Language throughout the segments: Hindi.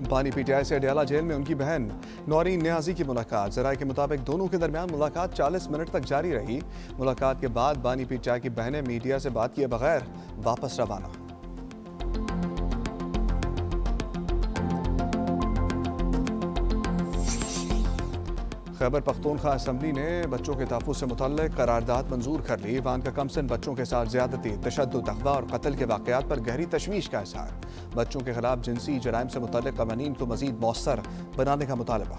बानी पीटीआई से अडयाला जेल में उनकी बहन नौरीन नियाजी की मुलाकात। जराये के मुताबिक दोनों के दरमियान मुलाकात 40 मिनट तक जारी रही। मुलाकात के बाद बानी पीटीआई की बहनें मीडिया से बात किए बगैर वापस रवाना। खैबर पख्तूनख्वा असम्बली ने बच्चों के तहफ़्फ़ुज़ से मुतल्लिक़ करारदाद मंजूर कर ली। इवान कमसिन बच्चों के साथ ज़्यादती, तशद्दुद, अग़वा और कत्ल के वाक़यात पर गहरी तशवीश का इज़हार। बच्चों के खिलाफ जिनसी जराइम से मुतल्लिक़ क़वानीन को मज़ीद मौसर बनाने का मुतालबा।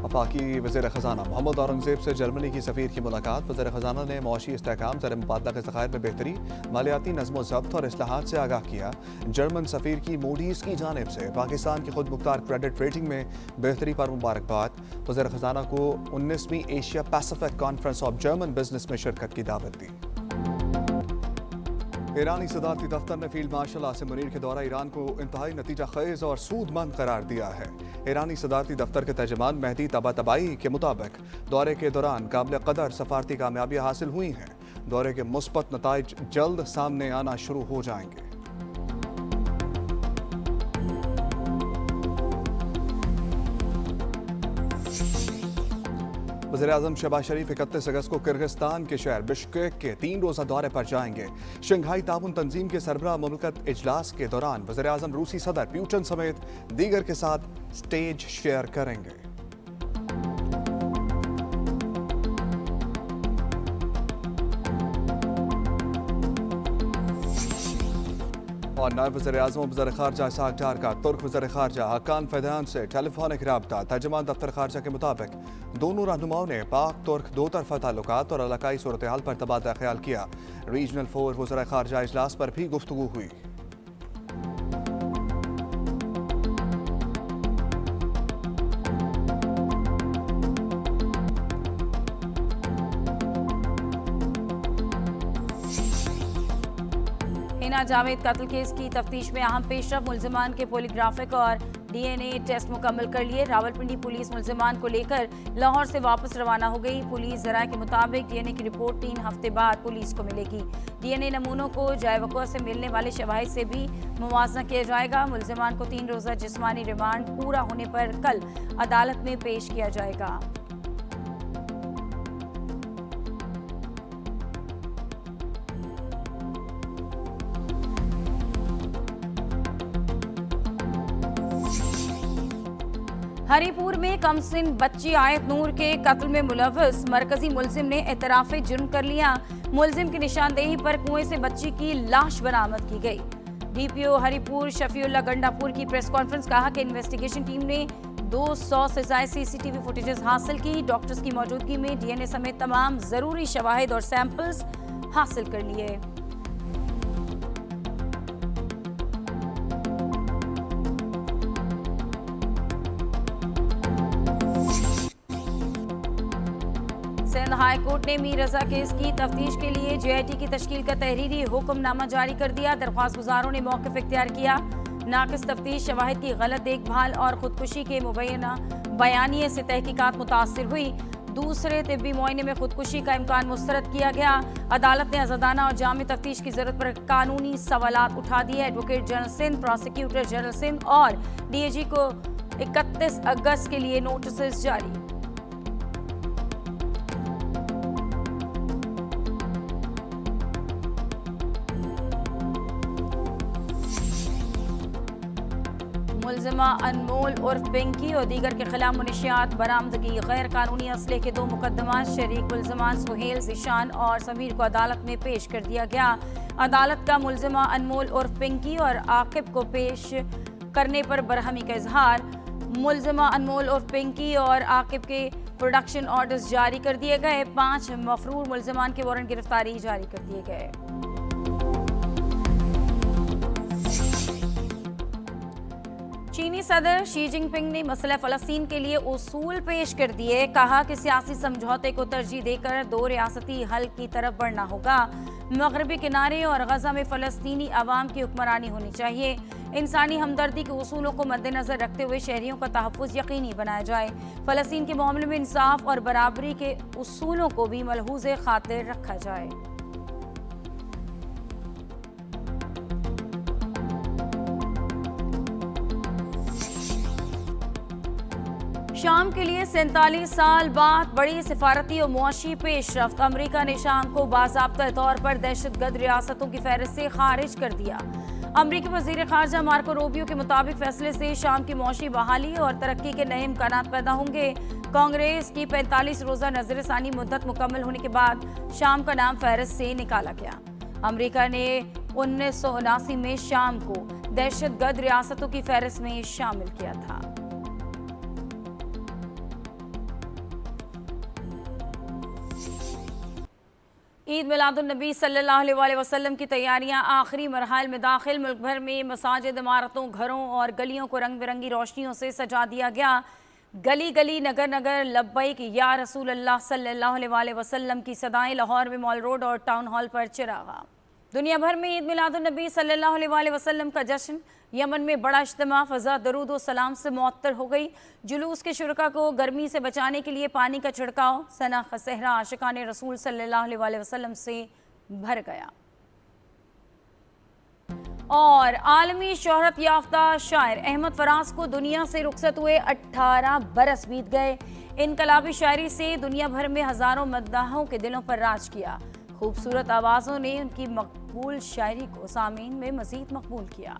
वफाकी वज़ीर ख़ज़ाना मोहम्मद औरंगज़ेब से जर्मनी की सफ़ीर की मुलाकात। वज़ीर ख़ज़ाना ने मुआशी इस्तेहकाम, ज़र मुबादला के ज़ख़ायर में बेहतरी, मालियाती नज़्म ज़ब्त और इस्लाहात से आगाह किया। जर्मन सफ़ीर की मूडीज़ की जानिब से पाकिस्तान की खुद मुख्तार क्रेडिट रेटिंग में बेहतरी पर मुबारकबाद। वज़ीर ख़ज़ाना को 19वीं Asia Pacific conference of German business में शिरकत की दावत दी। ईरानी सदारती दफ्तर ने फील्ड मार्शल आसिम मुनीर के दौरा ईरान को इंतहाई नतीजा खेज और सूदमंद करार दिया है। ईरानी सदारती दफ्तर के तर्जमान मेहदी तबातबाई के मुताबिक दौरे के दौरान काबिल कदर सफारती कामयाबियां हासिल हुई हैं। दौरे के मुस्बत नताइज जल्द सामने आना शुरू हो जाएंगे। वज़ीर-ए-आज़म शहबाज शरीफ 31 अगस्त को किर्गिस्तान के शहर बिश्केक के 3 रोज़ा दौरे पर जाएंगे। शंघाई ताउन तंजीम के सरबराह मुमलकत इजलास के दौरान वज़ीर-ए-आज़म रूसी सदर प्यूटन समेत दीगर के साथ स्टेज शेयर करेंगे। और नायब वज़ीर-ए-आज़म वज़ीर ख़ारजा इसहाक़ डार का तुर्क वज़ीर ख़ारजा हकान फ़ैदान से टेलीफोनिक राब्ता। तर्जुमान दफ्तर ख़ारजा के मुताबिक दोनों रहनुमाओं ने पाक तुर्क दो तरफ़ा ताल्लुकात और इलाकाई सूरत हाल पर तबादला ख्याल किया। रीजनल 4 वज़ीर ख़ारजा इजलास पर भी गुफ्तगू हुई। हिना जावेद कत्ल केस की तफ्तीश में अहम पेशरफ, मुल्जिमान के पॉलीग्राफिक और डीएनए टेस्ट मुकम्मल कर लिए। रावलपिंडी पुलिस मुल्जिमान को लेकर लाहौर से वापस रवाना हो गई। पुलिस ज़राए के मुताबिक डीएनए की रिपोर्ट 3 हफ्ते बाद पुलिस को मिलेगी। डीएनए नमूनों को जाए वक़्त से मिलने वाले शवाहिद से भी मुवाजना किया जाएगा। मुल्जिमान को 3 रोज़ा जिस्मानी रिमांड पूरा होने पर कल अदालत में पेश किया जाएगा। हरीपुर में कमसिन बच्ची आयत नूर के कत्ल में मुलव्वस मरकजी मुल्जिम ने एतराफ़े जुर्म कर लिया। मुल्जिम की निशानदेही पर कुएं से बच्ची की लाश बरामद की गई। डीपीओ हरीपुर शफीउल्ला गंडापुर की प्रेस कॉन्फ्रेंस कहा कि इन्वेस्टिगेशन टीम ने 200 से ज़ायद सीसीटीवी फुटेजेस हासिल की। डॉक्टर्स की मौजूदगी में डीएनए समेत तमाम ज़रूरी शवाहिद और सैंपल्स हासिल कर लिए। सिंध हाई कोर्ट ने मीर रजा केस की तफ्तीश के लिए जेआईटी की तश्कील का तहरीरी हुक्मनामा जारी कर दिया। दरख्वास्त गुजारों ने मौक़िफ़ इख्तियार किया। नाक़िस तफ्तीश, शवाहिद की गलत देखभाल और खुदकुशी के मुबैना बयानिए से तहकीकात मुतासिर हुई। दूसरे तिब्बी मुआयने में खुदकुशी का इम्कान मुस्तरद किया गया। अदालत ने आज़ादाना और जामी तफ्तीश की ज़रूरत पर कानूनी सवालात उठा दिए। Advocate general Sindh, prosecutor general Sindh और डीएजी को 31 अगस्त के लिए नोटिस जारी। मुल्जिमा अनमोल उर्फ पिंकी और दीगर के खिलाफ मुनशियात, बरामदगी, गैर कानूनी असले के 2 मुकदमा। शरीक मुल्जिमान सुहेल, ज़ीशान और समीर को अदालत में पेश कर दिया गया। अदालत का मुल्जिमा अनमोल उर्फ पिंकी और आकिब को पेश करने पर बरहमी का इजहार। मुल्जिमा अनमोल उर्फ पिंकी और आकिब के प्रोडक्शन ऑर्डर्स जारी कर दिए गए। 5 मफरूर मुल्जिमान के वारंट गिरफ्तारी जारी कर दिए गए। चीनी सदर शी जिनपिंग ने मसला फ़लस्तीन के लिए उसूल पेश कर दिए। कहा कि सियासी समझौते को तरजीह देकर 2 रियासती हल की तरफ बढ़ना होगा। मगरबी किनारे और गजा में फ़लस्तीनी अवाम की हुक्मरानी होनी चाहिए। इंसानी हमदर्दी के उसूलों को मद्देनजर रखते हुए शहरियों का तहफ़्फ़ुज़ यकीनी बनाया जाए। फ़लस्तीन के मामले में इंसाफ और बराबरी के उसूलों को भी मलहूज़े खातिर रखा जाए। शाम के लिए 47 साल बाद बड़ी सिफारती और मुआशी पेशरफ्त। अमरीका ने शाम को बाज़ाब्ता तौर पर दहशतगर्द रियासतों की फहरिस्त से खारिज कर दिया। अमरीकी वज़ीर ख़ारजा मार्को रूबियो के मुताबिक फैसले से शाम की मुआशी बहाली और तरक्की के नए इम्कानात पैदा होंगे। कांग्रेस की 45 रोज़ा नज़रसानी मुद्दत मुकम्मल होने के बाद शाम का नाम फहरिस्त से निकाला गया। अमरीका ने 1979 में शाम को दहशतगर्द रियासतों की फहरिस्त में शामिल किया था। ईद मिलादुन्नबी सल्लल्लाहु अलैहि वसल्लम की तैयारियां आखिरी मरहल में दाखिल। मुल्क भर में मसाजिद, इमारतों, घरों और गलियों को रंग बिरंगी रोशनियों से सजा दिया गया। गली गली, नगर नगर लब्बैक या रसूल अल्लाह सल्लल्लाहु अलैहि वसल्लम की सदाएं। लाहौर में मॉल रोड और टाउन हॉल पर चिरागा। दुनिया भर में ईद मिलादुन्नबी सल्लल्लाहु अलैहि वसल्लम का जश्न। यमन में बड़ा इज्तिमा, फ़ज़ा दरूद व सलाम से मुअत्तर हो गई। जुलूस के शुरका को गर्मी से बचाने के लिए पानी का छिड़काव। सना का सहरा आशिकान रसूल सल्लल्लाहु अलैहि वसल्लम से भर गया। और आलमी शोहरत याफ्ता शायर अहमद फराज को दुनिया से रुखसत हुए 18 बरस बीत गए। इनकलाबी शायरी से दुनिया भर में हज़ारों मद्दाहों के दिलों पर राज किया। खूबसूरत आवाज़ों ने उनकी मकबूल शायरी को सामीन में मज़ीद मकबूल किया।